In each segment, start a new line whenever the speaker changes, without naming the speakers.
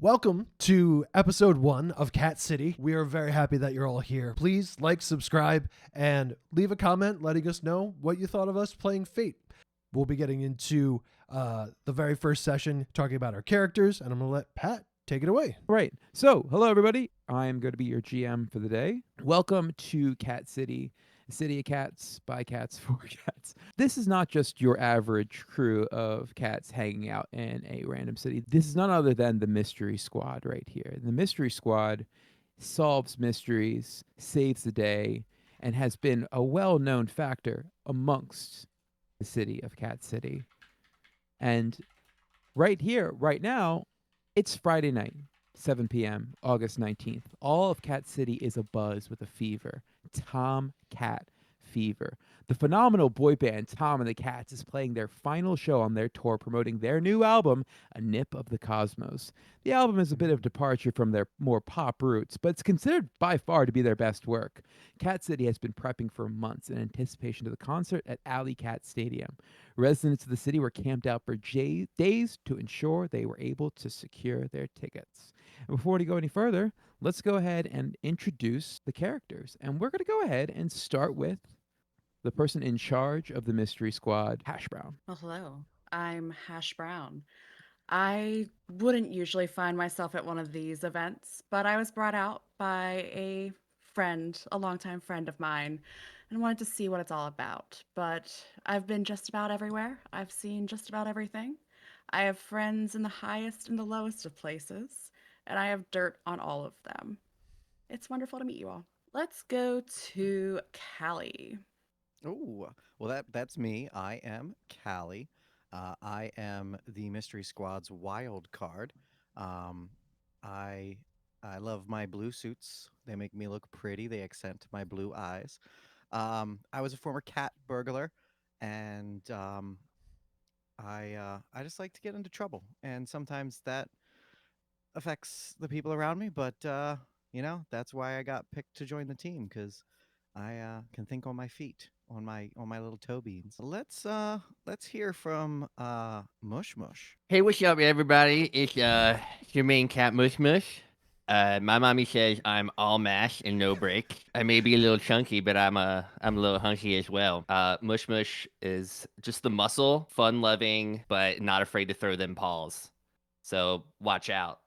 Welcome to episode 1 of Cat City. We are very happy that you're all here. Please like, subscribe, and leave a comment letting us know what you thought of us playing Fate. We'll be getting into the very first session, talking about our characters, and I'm going to let Pat take it away.
Right. So, hello, everybody. I'm going to be your GM for the day. Welcome to Cat City, a city of cats, by cats, for cats. This is not just your average crew of cats hanging out in a random city. This is none other than the Mystery Squad right here. The Mystery Squad solves mysteries, saves the day, and has been a well-known factor amongst the city of Cat City. And right here, right now, it's Friday night, 7 p.m., August 19th. All of Cat City is abuzz with a fever. Tom Cat Fever. The phenomenal boy band Tom and the Cats is playing their final show on their tour promoting their new album, A Nip of the Cosmos. The album is a bit of departure from their more pop roots, but it's considered by far to be their best work. Cat City has been prepping for months in anticipation of the concert at Alley Cat Stadium. Residents of the city were camped out for days to ensure they were able to secure their tickets. And before we go any further, let's go ahead and introduce the characters. And we're going to go ahead and start with the person in charge of the Mystery Squad, Hash Brown.
Well, hello. I'm Hash Brown. I wouldn't usually find myself at one of these events, but I was brought out by a friend, a longtime friend of mine, and wanted to see what it's all about. But I've been just about everywhere. I've seen just about everything. I have friends in the highest and the lowest of places, and I have dirt on all of them. It's wonderful to meet you all. Let's go to Callie.
Oh, well, that's me. I am Callie. I am the Mystery Squad's wild card. Um, I I love my blue suits. They make me look pretty. They accent my blue eyes. I was a former cat burglar, and I just like to get into trouble, and sometimes that affects the people around me. But that's why I got picked to join the team because I can think on my feet, on my little toe beans. Let's hear from Mush Mush.
Hey, what's up, everybody? It's your main cat, Mush Mush. My mommy says I'm all mass and no break. I may be a little chunky, but I'm a little hunky as well. Mush Mush is just the muscle, fun-loving, but not afraid to throw them paws. So watch out,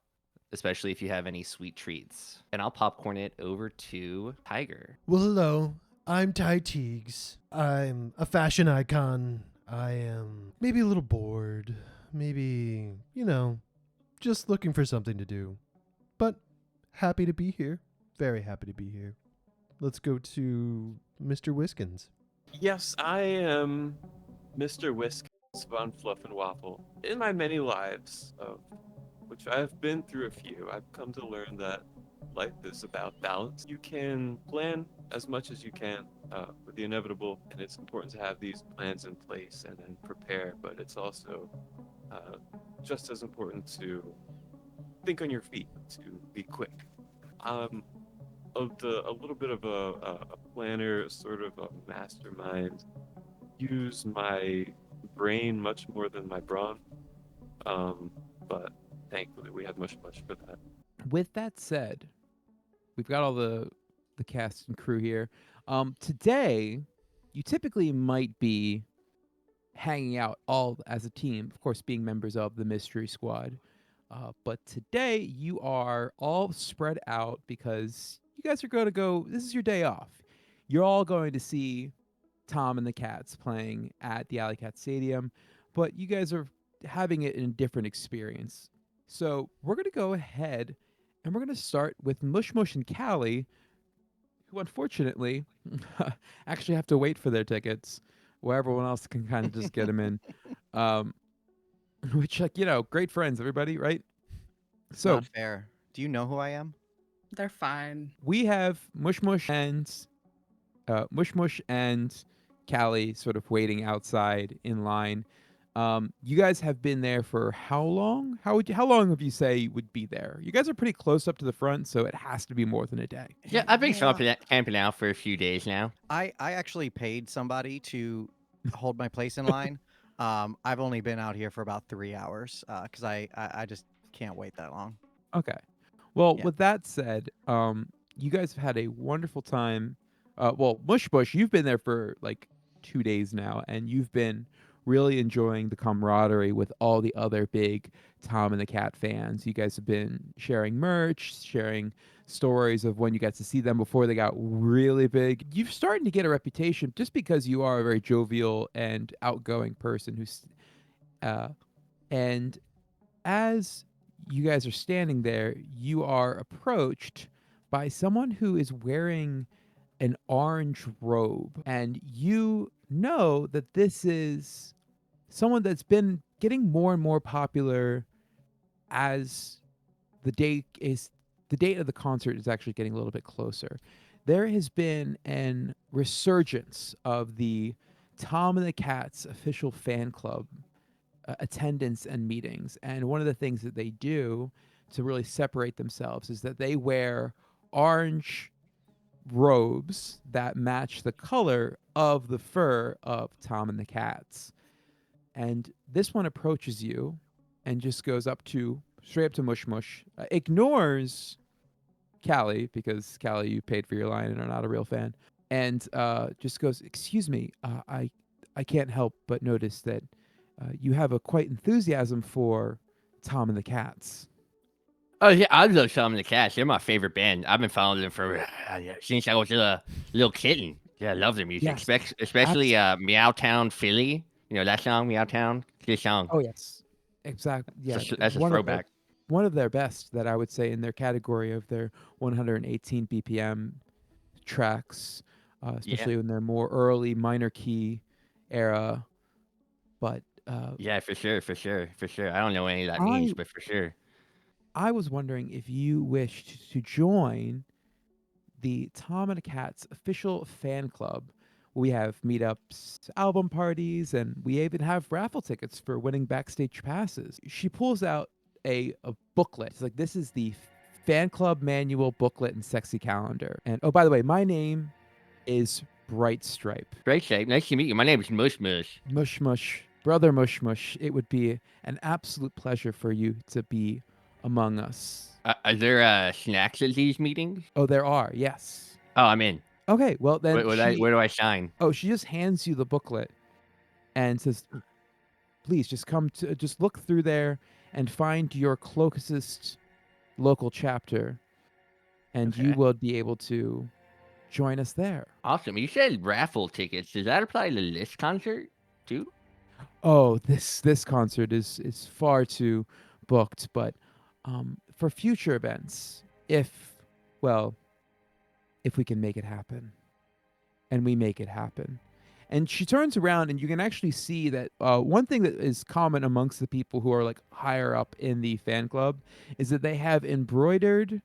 especially if you have any sweet treats. And I'll popcorn it over to Tiger.
Well, hello. I'm Ty Teagues. I'm a fashion icon. I am maybe a little bored. Maybe, just looking for something to do. But happy to be here. Very happy to be here. Let's go to Mr. Whiskins.
Yes, I am Mr. Whisk Von Fluff and Waffle. In my many lives, of which I have been through a few, I've come to learn that life is about balance. You can plan as much as you can with the inevitable, and it's important to have these plans in place and then prepare, but it's also just as important to think on your feet, to be quick. Um, a little bit of a planner, sort of a mastermind. Use my brain much more than my brawn. But thankfully we have much for that.
With that said, we've got all the cast and crew here. Today, you typically might be hanging out all as a team, of course, being members of the Mystery Squad. But today, you are all spread out because you guys are going to go. This is your day off. You're all going to see Tom and the Cats playing at the Alley Cat Stadium, but you guys are having it in a different experience. So we're going to go ahead and we're going to start with Mush Mush and Callie, who unfortunately actually have to wait for their tickets where everyone else can kind of just get them in. Which, great friends, everybody, right?
It's
So
not fair. Do you know who I am?
They're fine.
we have Mush Mush and Callie sort of waiting outside in line. You guys have been there for how long? How long have you say you would be there? You guys are pretty close up to the front, so it has to be more than a day.
Yeah, I've been
Yeah.
camping out for a few days now.
I actually paid somebody to hold my place in line. I've only been out here for about 3 hours because I just can't wait that long.
Okay. Well,
Yeah.
with that said, you guys have had a wonderful time. Well, Mush Bush, you've been there for like 2 days now, and you've been really enjoying the camaraderie with all the other big Tom and the Cat fans. You guys have been sharing merch, sharing stories of when you got to see them before they got really big. You're starting to get a reputation just because you are a very jovial and outgoing person uh, and as you guys are standing there, you are approached by someone who is wearing an orange robe. And you know that this is someone that's been getting more and more popular as the date of the concert is actually getting a little bit closer. There has been an resurgence of the Tom and the Cats official fan club attendance and meetings. And one of the things that they do to really separate themselves is that they wear orange robes that match the color of the fur of Tom and the Cats. And this one approaches you and just goes straight up to Mush Mush, ignores Callie because Callie, you paid for your line and are not a real fan, and just goes, "Excuse me, I can't help but notice that you have a quite enthusiasm for Tom and the Cats."
Oh yeah, I love Tom and the Cats. They're my favorite band. I've been following them for since I was a little kitten. Yeah, I love their music,
Yes,
especially
abs-
Meowtown Philly. You know that song, Meowtown. Good song.
oh yes, exactly. Yeah,
That's a throwback.
one of their best that I would say in their category of their 118 BPM tracks,
Yeah,
especially in their more early minor key era. But
yeah, for sure, for sure, for sure. I don't know what any of that means,
I
but for sure.
I was wondering if you wished to join the Tom and the Cats official fan club. We have meetups, album parties, and we even have raffle tickets for winning backstage passes. She pulls out a booklet. It's like, this is the fan club manual booklet and sexy calendar. And oh, by the way, my name is Bright Stripe.
Great shape. Nice to meet you. My name is Mush Mush.
Mush Mush, brother Mush Mush, it would be an absolute pleasure for you to be among us.
Are there snacks at these meetings?
Oh, there are, yes.
Oh, I'm in.
Okay, well then
Where do I sign?
she just hands you the booklet and says, "Please just look through there and find your closest local chapter, and you
Okay.
will be able to join us there."
Awesome. You said raffle tickets. Does that apply to this concert too?
Oh, this concert is far too booked, but for future events, well, if we can make it happen, and we make it happen. And she turns around, and you can actually see that one thing that is common amongst the people who are like higher up in the fan club is that they have embroidered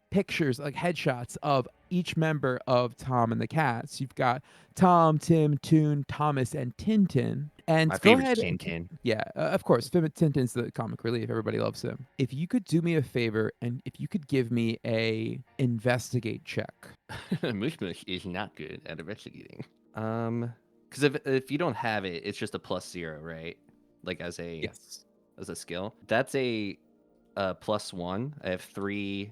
pictures, like headshots of each member of Tom and the Cats. You've got Tom, Tim, Toon, Thomas, and Tintin. And
My
go
favorite's
ahead.
Tintin.
Yeah, of course. Tintin's the comic relief. Everybody loves him. If you could do me a favor, and if you could give me a investigate check.
Mush Mush is not good at investigating. Because if you don't have it, it's just a +0, right? Like as a
Yes.
skill. That's a +1. I have 3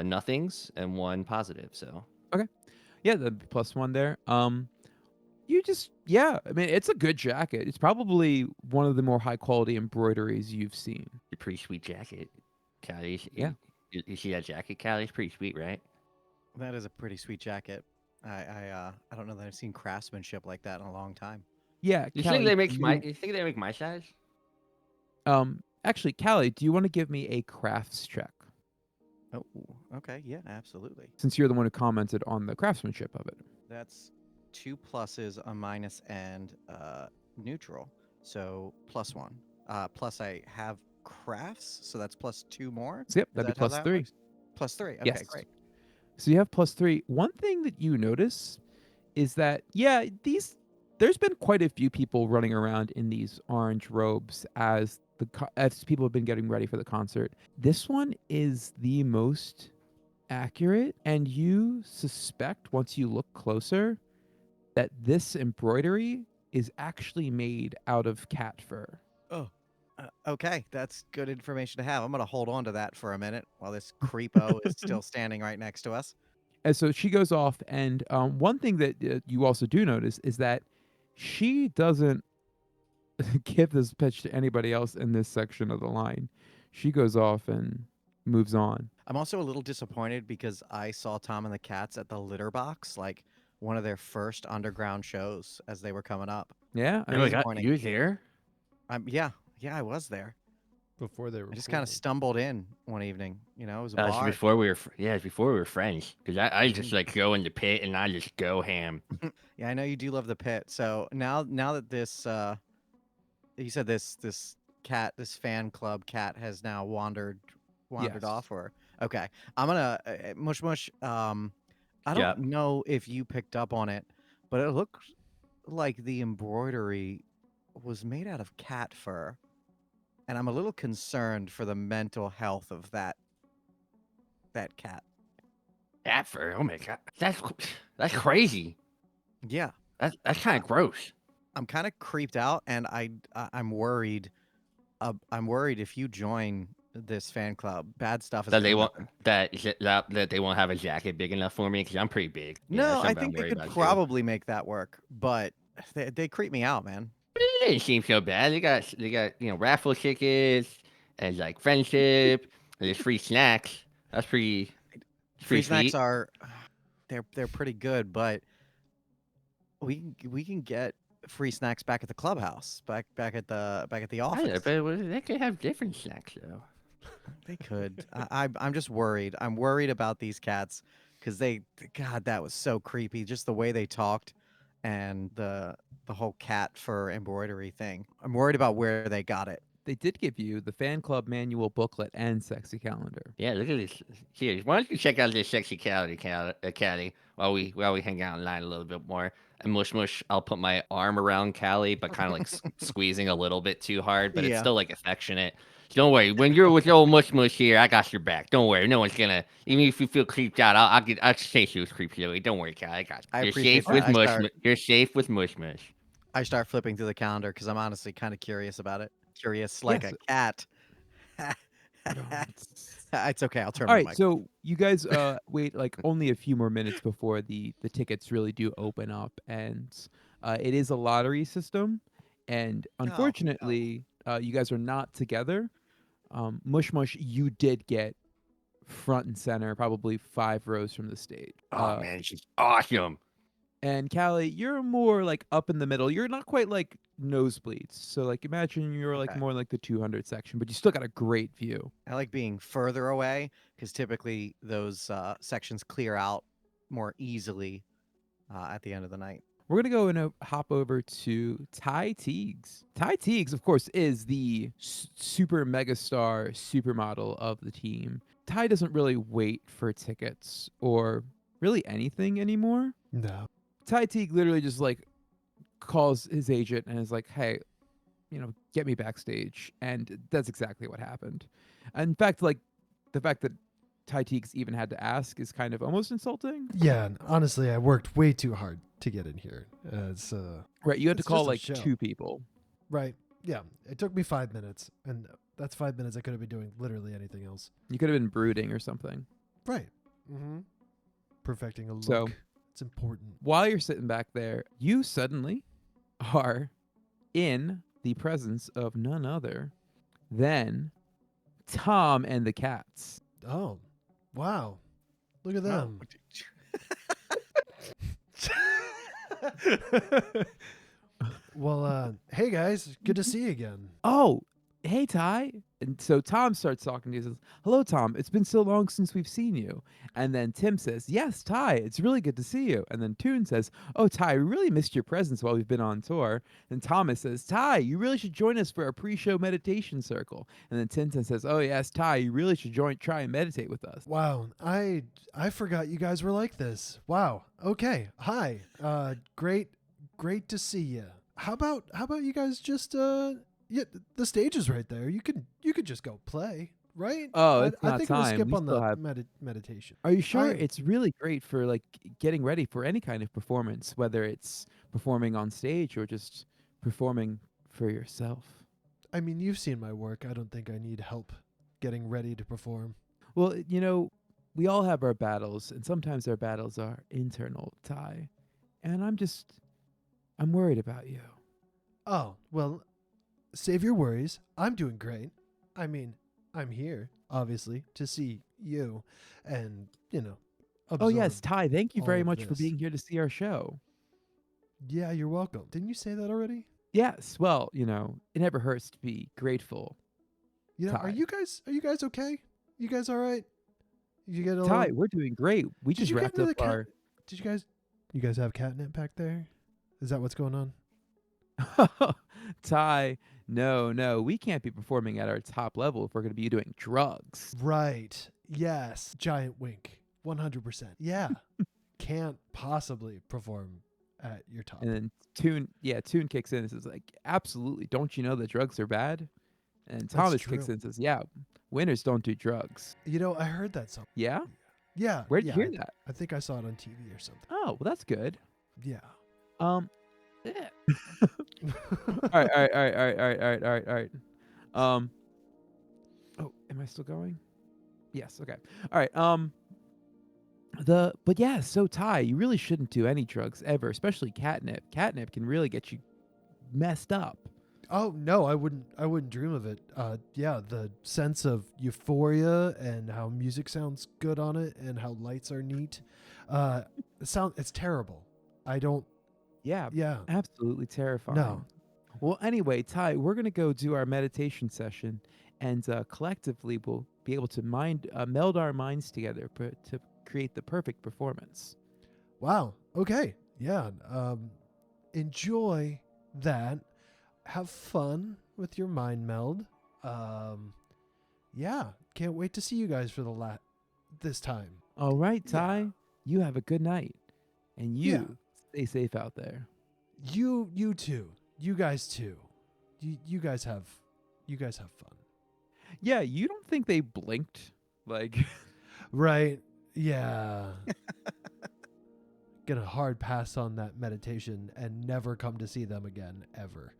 nothings and 1 positive. So
Yeah, the +1 there. I mean, it's a good jacket. It's probably one of the more high quality embroideries you've seen.
a pretty sweet jacket. Callie,
Yeah.
you see that jacket, Callie? It's pretty sweet, right?
That is a pretty sweet jacket. I don't know that I've seen craftsmanship like that in a long time.
Yeah,
You think
Callie,
they make my size?
actually, Callie, do you want to give me a crafts check?
Oh, okay, yeah, absolutely.
Since you're the one who commented on the craftsmanship of it.
That's 2 pluses, a minus, and neutral. So +1. Plus I have crafts, so that's +2 more.
So, yep,
Is
that'd be
that how
+3.
that works? +3. Okay,
Yes.
great.
So you have +3. One thing that you notice is that, yeah, there's been quite a few people running around in these orange robes as people have been getting ready for the concert. This one is the most accurate, and you suspect once you look closer that this embroidery is actually made out of cat fur.
Oh, Okay, that's good information to have. I'm gonna hold on to that for a minute while this creepo is still standing right next to us.
And so she goes off, and one thing that you also do notice is that she doesn't give this pitch to anybody else in this section of the line. She goes off and moves on.
I'm also a little disappointed because I saw Tom and the Cats at the Litter Box, like one of their first underground shows as they were coming up.
Yeah, I
Oh
Very
my
mean,
god,
disappointing.
you was there?
Yeah, I was there.
Before they were
I just kind of
cool.
stumbled in one evening. You know, it was a
That was
bar.
before we were. Yeah, it was before we were friends. Cause I just like go in the pit and I just go ham.
Yeah, I know you do love the pit. So now that this you said this cat, this fan club cat has now wandered
yes.
off, or okay. I'm gonna Mush Mush. I don't
Yep.
know if you picked up on it, but it looks like the embroidery was made out of cat fur, and I'm a little concerned for the mental health of that cat.
That fur. Oh my god, that's crazy.
Yeah,
That's kind of gross.
I'm kind of creeped out, and I'm worried. I'm worried if you join this fan club, bad stuff is
That
gonna
they won't
happen.
that they won't have a jacket big enough for me because I'm pretty big. Yeah, that's
No, I
something I'm
think they
worried
could
about too.
probably make that work, but they creep me out, man.
But it didn't seem so bad. They got raffle tickets and like friendship and there's free snacks. That's pretty
Free
pretty
snacks
sweet.
are they're pretty good, but we can get free snacks back at the clubhouse, back at the
I know,
office.
but they could have different snacks though.
They could. I'm just worried. I'm worried about these cats because God, that was so creepy. Just the way they talked and the whole cat fur embroidery thing. I'm worried about where they got it.
They did give you the fan club manual booklet and sexy calendar.
Yeah, look at this. Here, why don't you check out this sexy Callie while we hang out in line a little bit more. And mush mush, I'll put my arm around Callie, but kind of like squeezing a little bit too hard, but it's
Yeah,
still like affectionate. Don't worry, when you're with old mush mush here, I got your back. Don't worry, no one's gonna. Even if you feel creeped out, I'll say she was creeped out. Don't worry, Callie, I got
I
you. You're
appreciate
safe
that.
with You're safe with mush mush.
I start flipping through the calendar because I'm honestly kind of curious about it. Curious like
Yes.
a cat.
It's-
It's okay. I'll turn
All
my
right,
mic.
so you guys wait like only a few more minutes before the tickets really do open up, and it is a lottery system, and
No,
unfortunately, you guys are not together. Mush Mush, you did get front and center, probably 5 rows from the stage.
Oh man, she's awesome.
And Callie, you're more like up in the middle. You're not quite like nosebleeds. So like imagine you're like
okay.
more like the 200 section, but you still got a great view.
I like being further away because typically those sections clear out more easily at the end of the night.
We're gonna go and hop over to Ty Teagues. Ty Teagues, of course, is the super megastar supermodel of the team. Ty doesn't really wait for tickets or really anything anymore.
No.
Ty Teague literally just like calls his agent and is like, "Hey, get me backstage," and that's exactly what happened. In fact, like the fact that Ty Teagues even had to ask is kind of almost insulting.
Yeah, and honestly, I worked way too hard to get in here. It's
Right, you had to
It's
call
just a
like
show.
2 people.
right. Yeah, it took me 5 minutes, and that's 5 minutes I could have been doing literally anything else.
You could have been brooding or something.
Right. Mm-hmm. Perfecting a look.
So-
It's important.
While you're sitting back there, you suddenly are in the presence of none other than Tom and the cats.
Oh, wow! Look at
No.
them. Well, hey guys, good to see you again.
Oh, hey, Ty. And so Tom starts talking to you. Says, "Hello, Tom. It's been so long since we've seen you." And then Tim says, "Yes, Ty. It's really good to see you." And then Toon says, "Oh, Ty, we really missed your presence while we've been on tour." And Thomas says, "Ty, you really should join us for our pre-show meditation circle." And then Tintin says, "Oh, yes, Ty, you really should try and meditate with us."
Wow, I forgot you guys were like this. Wow. Okay. Hi. Great to see you. How about you guys just yeah, the stage is right there. You could just go play, right?
Oh, it's
I
not
think we'll
time.
skip
We
on
still
the
have-
meditation.
Are you sure?
I-
It's really great for like getting ready for any kind of performance, whether it's performing on stage or just performing for yourself.
I mean, you've seen my work. I don't think I need help getting ready to perform.
Well, we all have our battles, and sometimes our battles are internal, Ty. And I'm worried about you.
Oh, well, save your worries. I'm doing great. I mean, I'm here, obviously, to see you and,
Oh, yes,
absorb
Ty, thank you
all
very
of
much for
this.
being here to see our show.
Yeah, you're welcome. Didn't you say that already?
Yes, well, it never hurts to be grateful.
Are
Ty.
you guys okay? You guys all right? You get a
Ty,
little...
we're doing great. We
Did
just
you get
wrapped
into
up
the cat?
our...
Did you guys have catnip back there? Is that what's going on?
Ty, no, we can't be performing at our top level if we're going to be doing drugs.
Right. Yes. Giant wink. 100%. Yeah. Can't possibly perform at your top.
And then Tune kicks in and says, like, absolutely, don't you know that drugs are bad? And Thomas kicks
true.
in and says, yeah, winners don't do drugs.
I heard that somewhere.
Yeah?
Yeah.
Where'd
yeah,
you hear that?
I think I saw it on TV or something.
Oh, well, that's good.
Yeah.
Yeah. All right. Oh, am I still going? Yes. Okay. All right. But yeah. So Ty, you really shouldn't do any drugs ever, especially catnip. Catnip can really get you messed up.
Oh no, I wouldn't dream of it. Yeah, the sense of euphoria and how music sounds good on it and how lights are neat. It's terrible. I don't.
Yeah.
Yeah.
Absolutely terrifying.
No.
Well, anyway, Ty, we're gonna go do our meditation session, and collectively we'll be able to meld our minds together to create the perfect performance.
Wow. Okay. Yeah. Enjoy that. Have fun with your mind meld. Yeah. Can't wait to see you guys for this time.
All right, Ty.
Yeah.
You have a good night, and you
Yeah.
stay safe out there.
You too. You guys too. You guys have fun.
Yeah, you don't think they blinked? Like,
Right. Yeah. Gonna hard pass on that meditation and never come to see them again ever.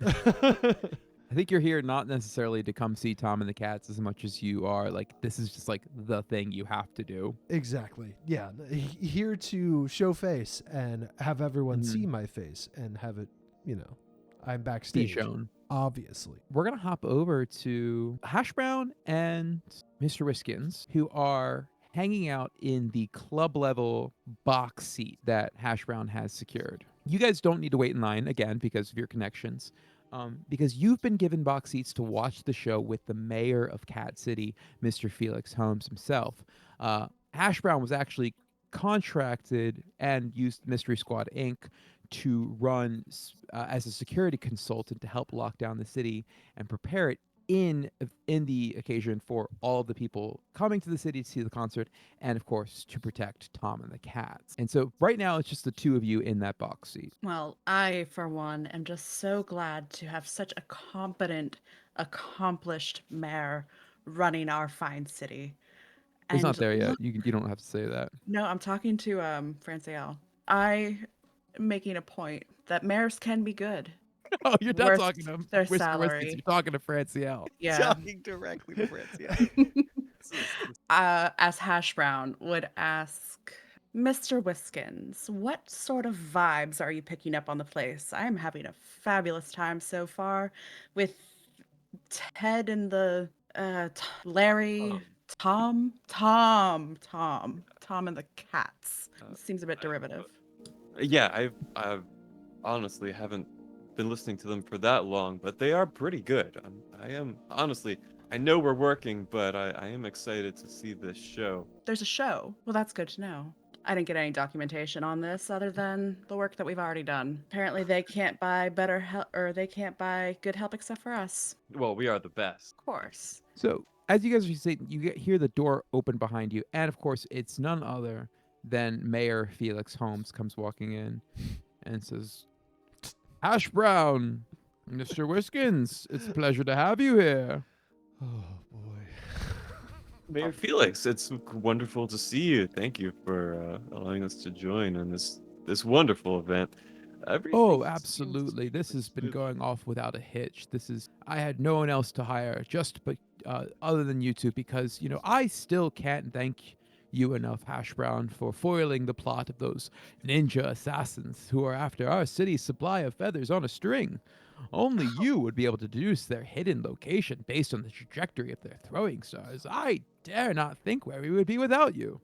I think you're here not necessarily to come see Tom and the Cats as much as you are like, this is just like the thing you have to do.
Exactly. Yeah. Here to show face and have everyone see my face and have it, I'm backstage.
Be shown.
Obviously.
We're going to hop over to Hash Brown and Mr. Wiskins, who are hanging out in the club level box seat that Hash Brown has secured. You guys don't need to wait in line again because of your connections. Because you've been given box seats to watch the show with the mayor of Cat City, Mr. Felix Holmes himself. Hash Brown was actually contracted and used Mystery Squad Inc. to run as a security consultant to help lock down the city and prepare it in the occasion for all of the people coming to the city to see the concert, and of course to protect Tom and the Cats. And so right now it's just the two of you in that box seat.
Well, I, for one, am just so glad to have such a competent, accomplished mayor running our fine city.
It's not
And
there yet.
look-
You don't have to say that.
No, I'm talking to Francielle. I am making a point that mayors can be good.
Oh, you're not
Worth
talking to
their
Mr.
salary.
Wiskins. You're talking to Francielle.
Yeah.
Talking directly to Francia.
As Hash Brown would ask, Mr. Wiskins, what sort of vibes are you picking up on the place? I'm having a fabulous time so far with Ted and the Larry, Tom and the Cats. Seems a bit derivative.
Yeah, I've honestly haven't been listening to them for that long, but they are pretty good. I am honestly, I know we're working, but I am excited to see this show.
There's a show. Well, that's good to know. I didn't get any documentation on this other than the work that we've already done. Apparently, they can't buy better help, or they can't buy good help except for us.
Well, we are the best.
Of course.
So as you guys are saying, hear the door open behind you, and of course it's none other than Mayor Felix Holmes comes walking in and says, Hash Brown, Mr. Wiskins, it's a pleasure to have you here.
Oh boy.
Mayor Felix, it's wonderful to see you. Thank you for allowing us to join in this wonderful event. everything
Oh,
seems
absolutely. This has been
smooth.
going off without a hitch. I had no one else to hire other than you two because, I still can't thank you enough, Hash Brown, for foiling the plot of those ninja assassins who are after our city's supply of feathers on a string. Only you would be able to deduce their hidden location based on the trajectory of their throwing stars. I dare not think where we would be without you.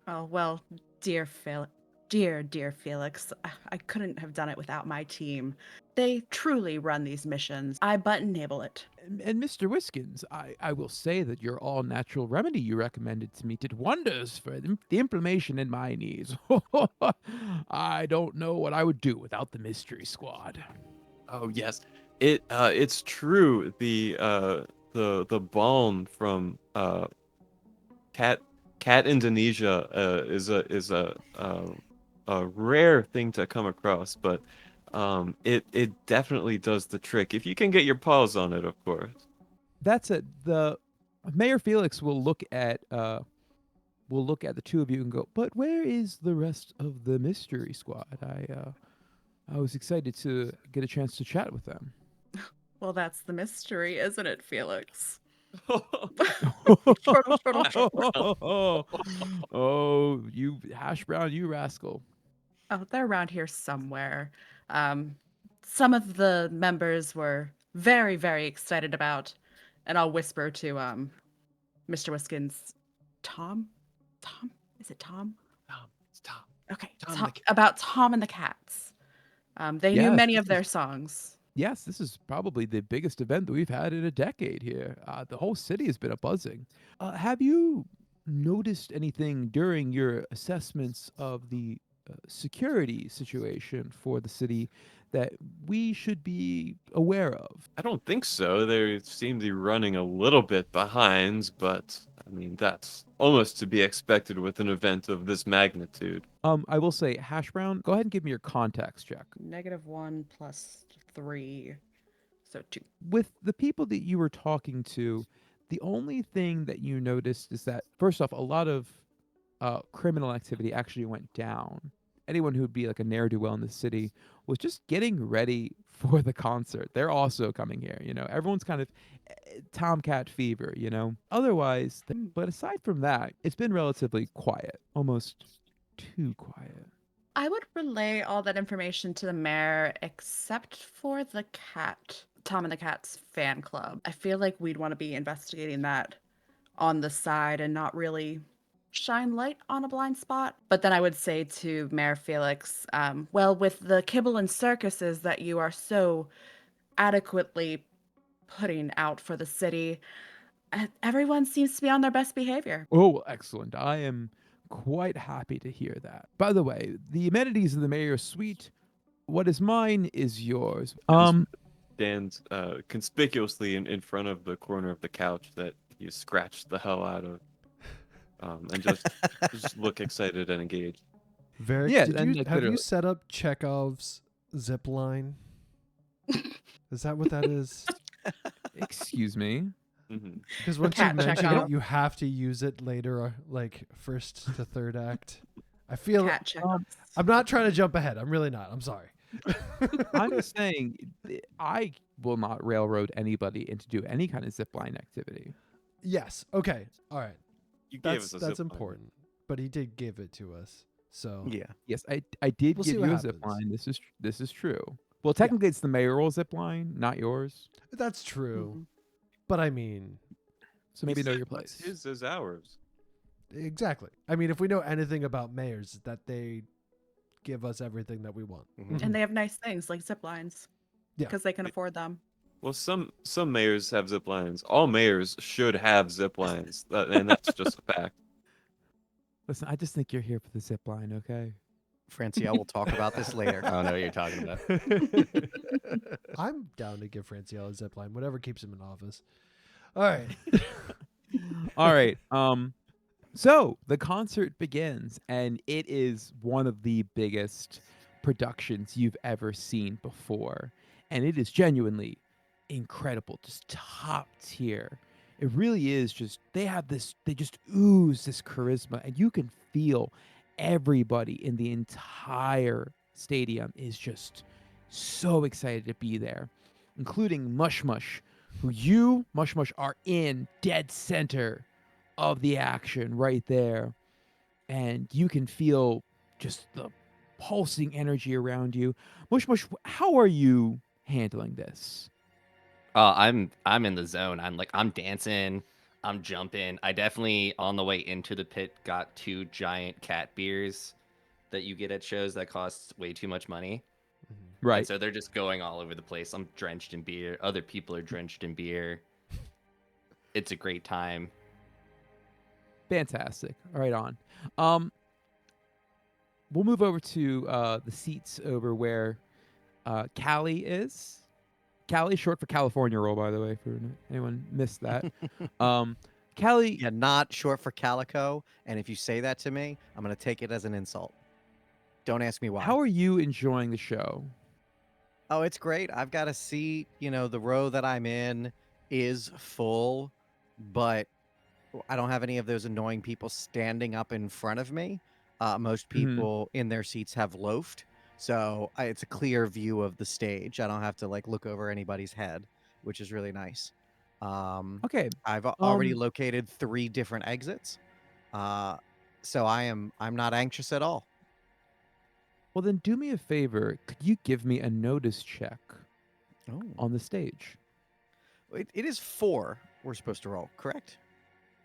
Oh, well, dear Felix, I couldn't have done it without my team. They truly run these missions. I but enable it.
And Mr. Whiskins, I will say that your all natural remedy you recommended to me did wonders for the inflammation in my knees. I don't know what I would do without the mystery squad.
Oh yes, it's true. The balm from cat cat Indonesia is a rare thing to come across, but it definitely does the trick if you can get your paws on it, of course.
That's it. The Mayor Felix will look at the two of you and go, "But where is the rest of the mystery squad? I was excited to get a chance to chat with them."
Well, that's the mystery, isn't it, Felix?
Oh, you Hash Brown, you rascal.
Oh, they're around here somewhere. Um, some of the members were very, very excited about, and I'll whisper to Mr. Whiskins, Tom? Tom? Is it Tom?
It's Tom.
Okay,
Tom and the cat.
about Tom and the Cats. They knew
Yes,
many
this
of their
is
songs.
yes, this is probably the biggest event that we've had in a decade here. The whole city has been a buzzing. Have you noticed anything during your assessments of the security situation for the city that we should be aware of?
I don't think so. They seem to be running a little bit behind, but I mean that's almost to be expected with an event of this magnitude.
I will say, Hash Brown, go ahead and give me your context check.
-1 plus 3, so 2.
With the people that you were talking to, the only thing that you noticed is that, first off, a lot of criminal activity actually went down. Anyone who would be like a ne'er do well in the city was just getting ready for the concert. They're also coming here. Everyone's kind of Tomcat fever. Otherwise, but aside from that, it's been relatively quiet, almost too quiet.
I would relay all that information to the mayor except for the cat, Tom and the Cat's fan club. I feel like we'd want to be investigating that on the side and not really shine light on a blind spot. But then I would say to Mayor Felix, well, with the kibble and circuses that you are so adequately putting out for the city, everyone seems to be on their best behavior.
Oh, excellent. I am quite happy to hear that. By the way, the amenities of the mayor's suite, what is mine is yours.
Stands conspicuously in front of the corner of the couch that you scratched the hell out of, and just look excited and engaged.
Varric,
Yeah,
have
and,
you
literally-
set up Chekhov's zip line? Is that what that is?
Excuse me.
Hmm.
Because once you
Cat
mention
Chekhov.
it, you have to use it later, like first to third act. I feel
Cat Chekhov.
I'm not trying to jump ahead. I'm really not. I'm sorry.
I'm just saying, I will not railroad anybody into do any kind of zipline activity.
Yes. Okay. All right.
You gave
That's
us a zip line.
important. But he did give it to us. So
Yeah.
Yes, I did
We'll see
give
what
you a
happens.
zipline. This is true. Well, technically, it's the mayoral zipline, not yours.
that's true.
Mhm.
But I mean,
So maybe
He
know
said
your
what's
place.
his is ours.
exactly. I mean, if we know anything about mayors, that they give us everything that we want.
Mhm.
And they have nice things like zip lines.
Yeah.
Because they can afford them.
Well, some mayors have zip lines. All mayors should have zip lines, and that's just a fact.
Listen, I just think you're here for the zipline, okay?
Franciel will talk about this later.
I don't know what you're talking about.
I'm down to give Franciel a zip line, whatever keeps him in office. All right.
All right. So the concert begins, and it is one of the biggest productions you've ever seen before, and it is genuinely incredible, just top tier. It really is just they just ooze this charisma, and you can feel everybody in the entire stadium is just so excited to be there, including Mush Mush, who you, Mush Mush, are in dead center of the action right there. And you can feel just the pulsing energy around you. Mush Mush, how are you handling this?
I'm in the zone. I'm dancing, I'm jumping. I definitely on the way into the pit got 2 giant cat beers that you get at shows that cost way too much money. And
Right.
so they're just going all over the place. I'm drenched in beer. Other people are drenched in beer. It's a great time.
Fantastic. Right on. We'll move over to the seats over where Callie is. Callie, short for California roll, by the way, for anyone missed that. Callie,
Yeah, not short for calico. And if you say that to me, I'm gonna take it as an insult. Don't ask me why.
how are you enjoying the show?
Oh, it's great. I've got a seat. The row that I'm in is full, but I don't have any of those annoying people standing up in front of me. Most
Mhm.
people in their seats have loafed, so it's a clear view of the stage. I don't have to look over anybody's head, which is really nice.
Okay.
I've already located 3 different exits, uh, so I'm not anxious at all.
Well, then do me a favor. Could you give me a notice check
Oh,
on the stage?
it is 4 we're supposed to roll, correct?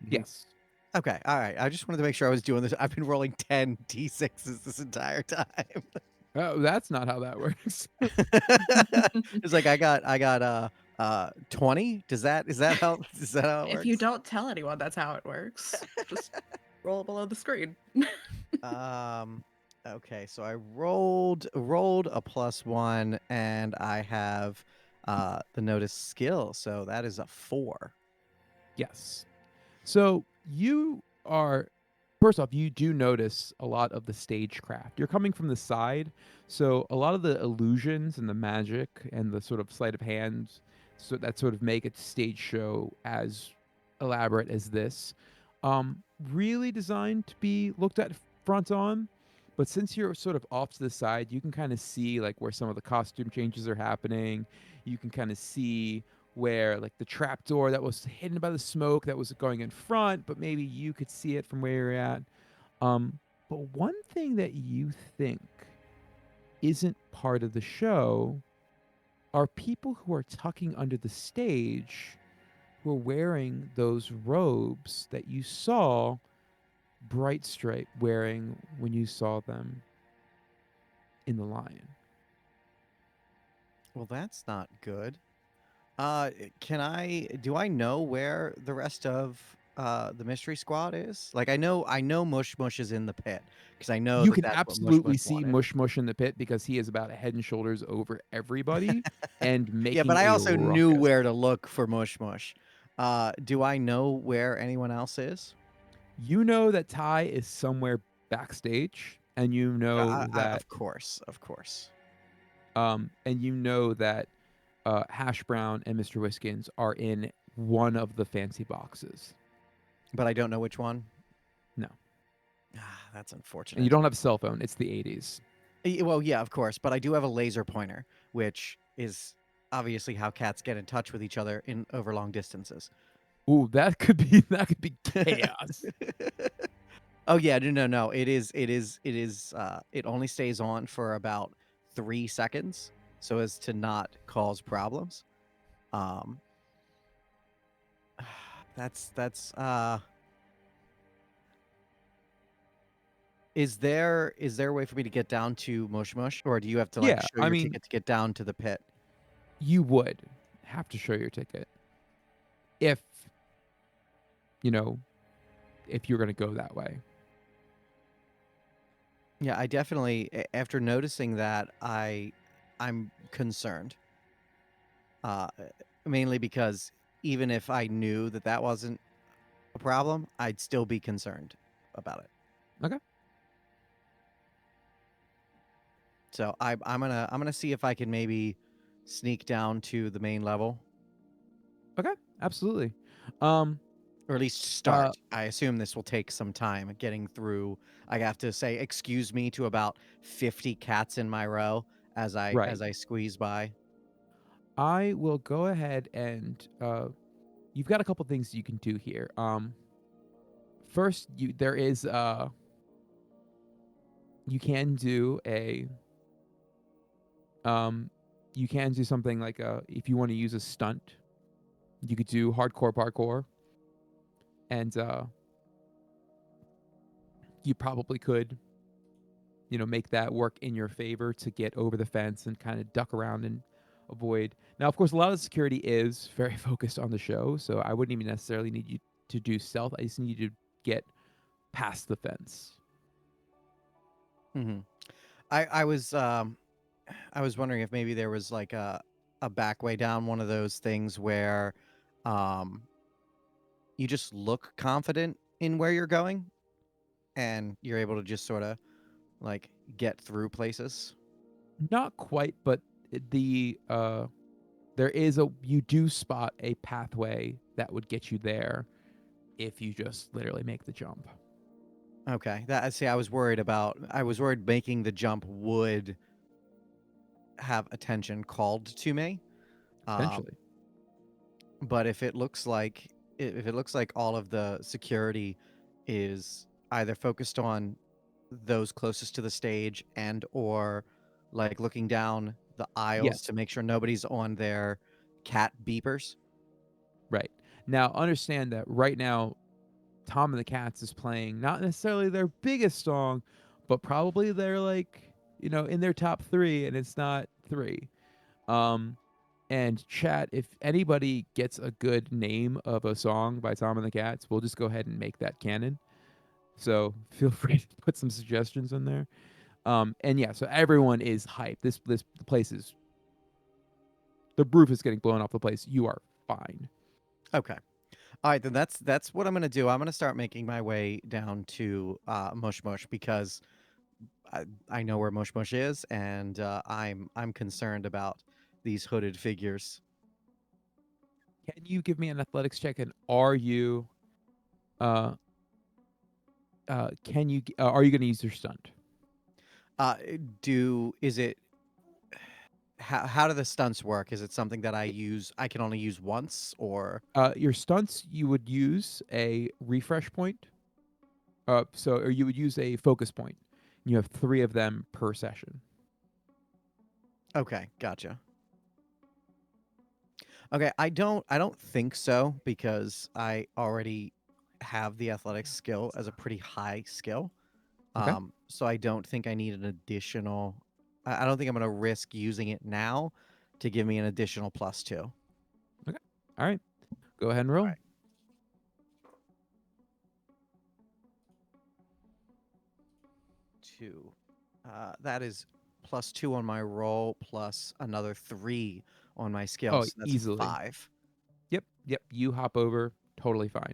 Yes.
Okay, all right. I just wanted to make sure I was doing this. I've been rolling 10 d6s this entire time.
Oh, that's not how that works.
It's like I got 20. Is that how it
If you
works?
don't tell anyone, that's how it works. Just roll below the screen.
Um okay, so I rolled a +1 and I have the notice skill, so that is a 4.
Yes. So you are, first off, you do notice a lot of the stagecraft. You're coming from the side, so a lot of the illusions and the magic and the sort of sleight of hand that sort of make a stage show as elaborate as this, really designed to be looked at front on. But since you're sort of off to the side, you can kind of see like where some of the costume changes are happening. You can kind of see where like the trap door that was hidden by the smoke that was going in front, but maybe you could see it from where you're at. But one thing that you think isn't part of the show are people who are tucking under the stage who are wearing those robes that you saw Bright Stripe wearing when you saw them in the Lion.
Well, that's not good. Do I know where the rest of the mystery squad is? Like I know Mush Mush is in the pit because I know
You
that
can
that's what Mush
absolutely
Mush
see
wanted.
Mush Mush in the pit because he is about a head and shoulders over everybody and
Yeah, but
making
I
a
also knew
ruckus.
where to look for Mush Mush. Do I know where anyone else is?
You know that Ty is somewhere backstage, and you know that
Of course, of course.
Hash Brown and Mr. Whiskins are in one of the fancy boxes.
But I don't know which one.
No.
That's
And you
unfortunate.
don't have a cell phone. It's the 80s.
Well, yeah, of course, but I do have a laser pointer, which is obviously how cats get in touch with each other in over long distances.
Ooh, that could be chaos.
Oh yeah, no. It only stays on for about 3 seconds so as to not cause problems. Um that's is there a way for me to get down to Mush Mush, or do you have to
Yeah,
show
I
your
mean,
ticket to get down to the pit?
you would have to show your ticket if, you know, if you're going to go that way.
Yeah, I definitely after noticing that I'm concerned. Uh Mainly because even if I knew that that wasn't a problem, I'd still be concerned about it.
Okay.
So I'm gonna see if I can maybe sneak down to the main level.
Okay, absolutely. Um
Or at least start. I assume this will take some time getting through. I have to say excuse me to about 50 cats in my row as
Right.
I squeeze by.
I will go ahead and you've got a couple things you can do here. First, there is you can do a you can do something like if you want to use a stunt, you could do hardcore parkour, and you probably could, make that work in your favor to get over the fence and kind of duck around and avoid. Now, of course, a lot of the security is very focused on the show, so I wouldn't even necessarily need you to do stealth. I just need you to get past the fence.
Hmm. I was I was wondering if maybe there was like a back way down, one of those things where um you just look confident in where you're going and you're able to just sort of like get through places.
Not quite, but the you do spot a pathway that would get you there if you just literally make the jump.
Okay. I was worried making the jump would have attention called to me. Um,
Potentially.
but if it looks like all of the security is either focused on those closest to the stage and or like looking down the aisles to
Yes.
make sure nobody's on their cat beepers.
Right. Now understand that right now Tom and the Cats is playing not necessarily their biggest song, but probably they're like, in their top 3 and it's not 3. Um and chat, if anybody gets a good name of a song by Tom and the Cats, we'll just go ahead and make that canon. So feel free to put some suggestions in there. And yeah, so everyone is hyped. The place is the roof is getting blown off the place. You are fine.
Okay. All right, then that's what I'm gonna do. I'm gonna start making my way down to Mush Mush because I know where Mush Mush is, and I'm concerned about these hooded figures.
Can you give me an athletics check? And are you uh are you going to use your stunt?
Is it how do the stunts work? Is it something that I can only use once or
Your stunts, you would use a refresh point. Or you would use a focus point. You have 3 of them per session.
okay, gotcha. Okay, I don't think so because I already have the athletics skill as a pretty high skill.
Okay.
So I don't think I need an additional. I don't think I'm gonna risk using it now to give me an additional +2.
Okay. All right. Go ahead and roll.
All right. 2. That is +2 on my roll plus another 3 on my skill.
Oh,
So that's
easily.
5.
Yep. You hop over. Totally fine.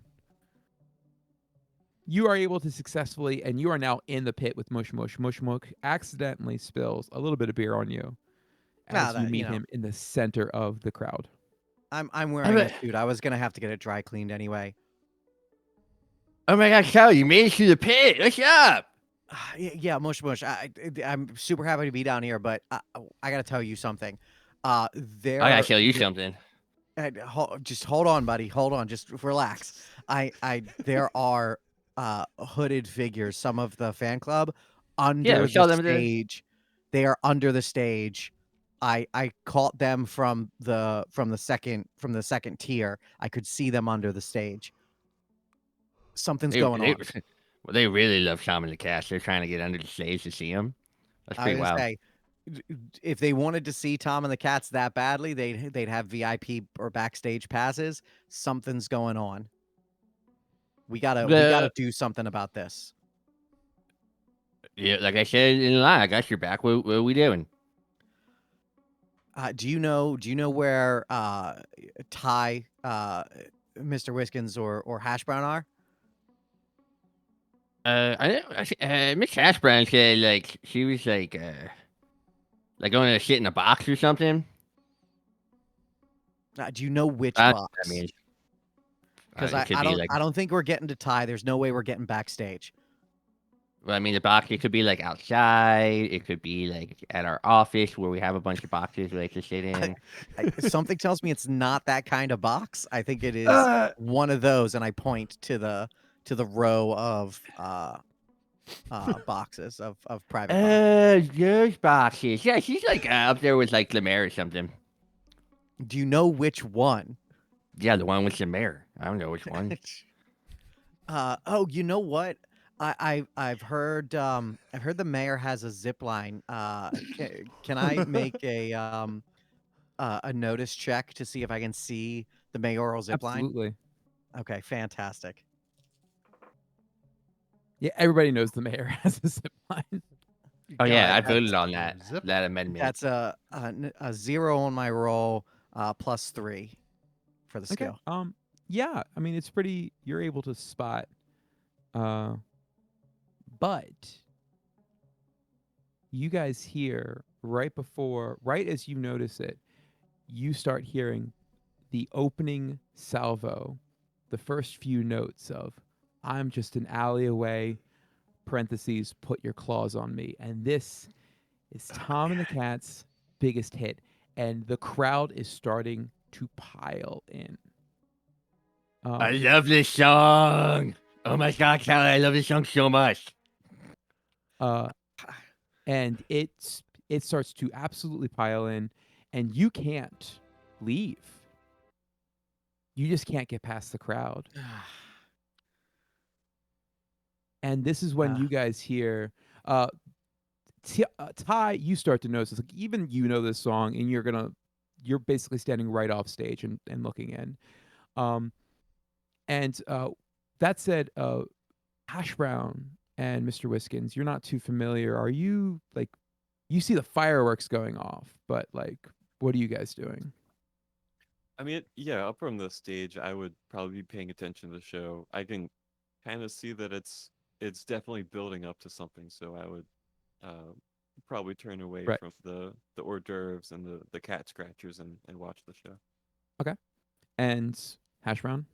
You are able to successfully, and you are now in the pit with Mush Mush. Mush Mush accidentally spills a little bit of beer on you
Nah,
as you meet
know,
him in the center of the crowd.
I'm wearing a suit. I was gonna have to get it dry cleaned anyway.
Oh my God, Cal, you made it through the pit. What's up?
Yeah, Mush Mush. I'm super happy to be down here, but I gotta tell you something.
I gotta tell you
there
something.
just hold on, buddy. Hold on. Just relax. There are hooded figures. Some of the fan club
Yeah,
under
we
the
saw them there.
stage. They are under the stage. I caught them from the second tier. I could see them under the stage. Something's going
They,
on.
well, they really love Shaman the Cast. They're trying to get under the stage to see him. That's
I
pretty
was gonna
wild.
say, if they wanted to see Tom and the Cats that badly, they'd have VIP or backstage passes. Something's going on. We gotta do something about this.
Yeah, like I said in the line, I got your back. What are we doing?
Do you know where Ty, Mr. Whiskins or Hash Brown are?
Miss Hash Brown said like she was like going to sit in a box or something.
Do you know which
I don't know what that
box?
means.
Because
It could be like,
I don't think we're getting to Ty. There's no way we're getting backstage.
well, I mean, the box. It could be like outside. It could be like at our office where we have a bunch of boxes we like to sit in.
Something tells me it's not that kind of box. I think it is
Uh,
one of those, and I point to the row of boxes of private boxes.
There's boxes. Yeah, she's like up there with like the mayor or something.
Do you know which one?
Yeah, the one with the mayor. I don't know which one.
Oh, you know what? I've heard the mayor has a zip line. Can I make a notice check to see if I can see the mayoral zip line?
Absolutely.
Okay, fantastic.
Yeah, everybody knows the mayor has a zip line.
Oh yeah, I
That's-
voted on that
Zip.
that amendment.
That's a 0 on my roll, +3 for the
Okay.
skill.
Yeah, I mean it's pretty. You're able to spot, but you guys hear right as you notice it, you start hearing the opening salvo, the first few notes of "I'm just an alley away." Parentheses, put your claws on me, and this is Tom and the Cat's biggest hit, and the crowd is starting to pile in.
I love this song. Oh my god, Callie, I love this song so much.
And it starts to absolutely pile in, and you can't leave. You just can't get past the crowd. And this is when you guys hear Ty, you start to notice, like, even you know this song, and you're basically standing right off stage and looking in. And that said, Hash Brown and Mr. Wiskins, you're not too familiar. Are you, like, you see the fireworks going off, but like, what are you guys doing?
I mean, yeah, up from the stage, I would probably be paying attention to the show. I can kind of see that it's definitely building up to something, so I would probably turn away
Right.
from the hors d'oeuvres and the cat scratchers and watch the show.
Okay. And Hash Brown?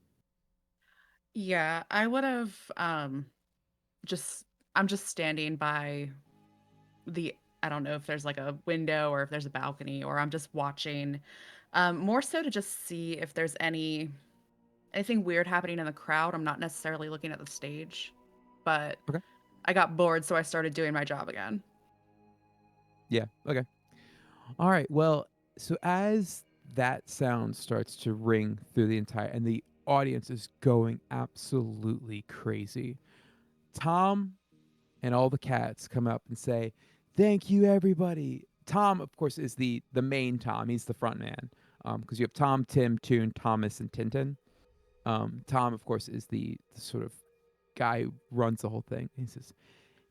Yeah, I would have just I'm just standing by the I don't know if there's like a window or if there's a balcony, or I'm just watching, more so to just see if there's anything weird happening in the crowd. I'm not necessarily looking at the stage, but
Okay.
I got bored, so I started doing my job again.
Yeah. Okay. All right. Well, so as that sound starts to ring through the entire, and the audience is going absolutely crazy, Tom and all the cats come up and say, "Thank you, everybody." Tom, of course, is the main Tom. He's the front man, because you have Tom, Tim, Toon, Thomas, and Tintin. Tom, of course, is the sort of guy who runs the whole thing. He says,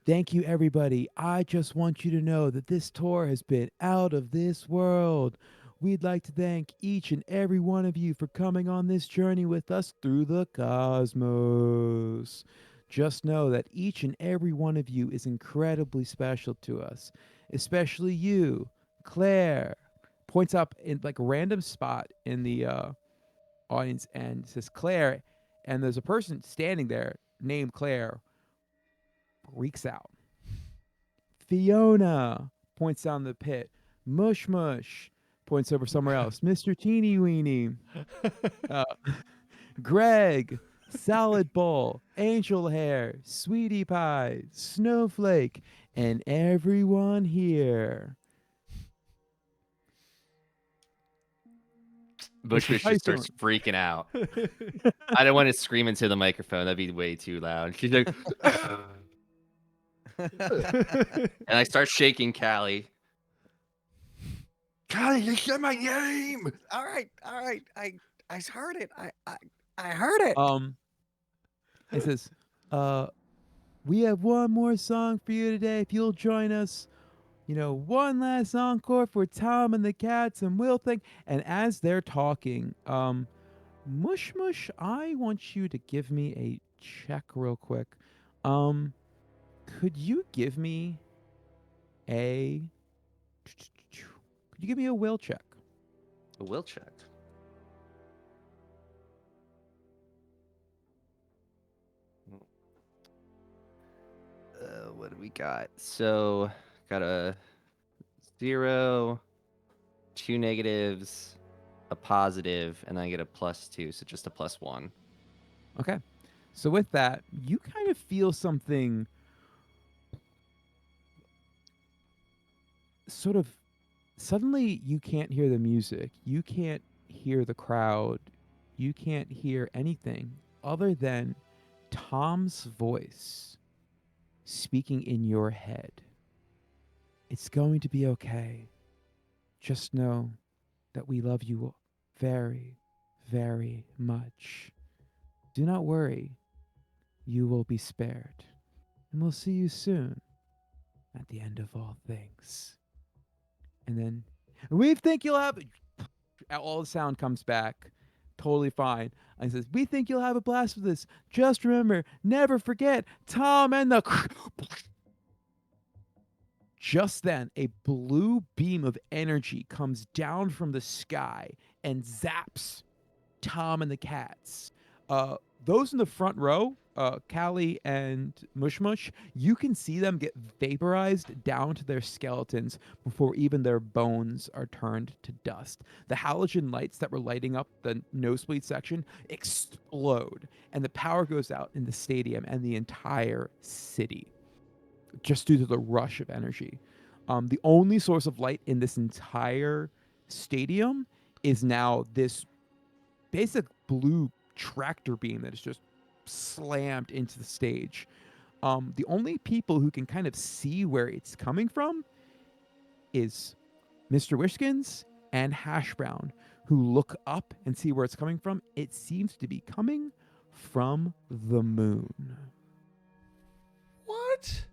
"Thank you, everybody. I just want you to know that this tour has been out of this world. We'd like to thank each and every one of you for coming on this journey with us through the cosmos. Just know that each and every one of you is incredibly special to us, especially you, Claire." Points up in like a random spot in the audience and says Claire, and there's a person standing there named Claire, freaks out. Fiona points down the pit. Mush Mush points over somewhere else. Mr. Teeny Weeny. Greg. Salad Bowl. Angel Hair. Sweetie Pie. Snowflake. And everyone here.
Bushwish
How you
just starts freaking out. I don't want to scream into the microphone. That'd be way too loud. She's like, and I start shaking Callie. Callie, you said my name.
All right. I heard it. I heard it.
It says, we have one more song for you today. If you'll join us, one last encore for Tom and the Cats, and we'll think. And as they're talking, Mush Mush, I want you to give me a check real quick. Could you give me a will check?
A will check. What do we got? So, got a 0, 2 negatives, a positive, and I get a +2, so just a +1.
Okay. So with that, you kind of feel something sort of suddenly you can't hear the music. You can't hear the crowd. You can't hear anything other than Tom's voice speaking in your head. It's going to be okay. Just know that we love you very, very much. Do not worry. You will be spared. And we'll see you soon at the end of all things. And then we think you'll have all the sound comes back totally fine. And he says, we think you'll have a blast with this. Just remember, never forget Tom and the just then, a blue beam of energy comes down from the sky and zaps Tom and the cats. Those in the front row, Callie and Mush Mush, you can see them get vaporized down to their skeletons before even their bones are turned to dust. The halogen lights that were lighting up the nosebleed section explode, and the power goes out in the stadium and the entire city, just due to the rush of energy. The only source of light in this entire stadium is now this basic blue tractor beam that is just slammed into the stage. The only people who can kind of see where it's coming from is Mr. Wishkins and Hash Brown, who look up and see where it's coming from. It seems to be coming from the moon.
What?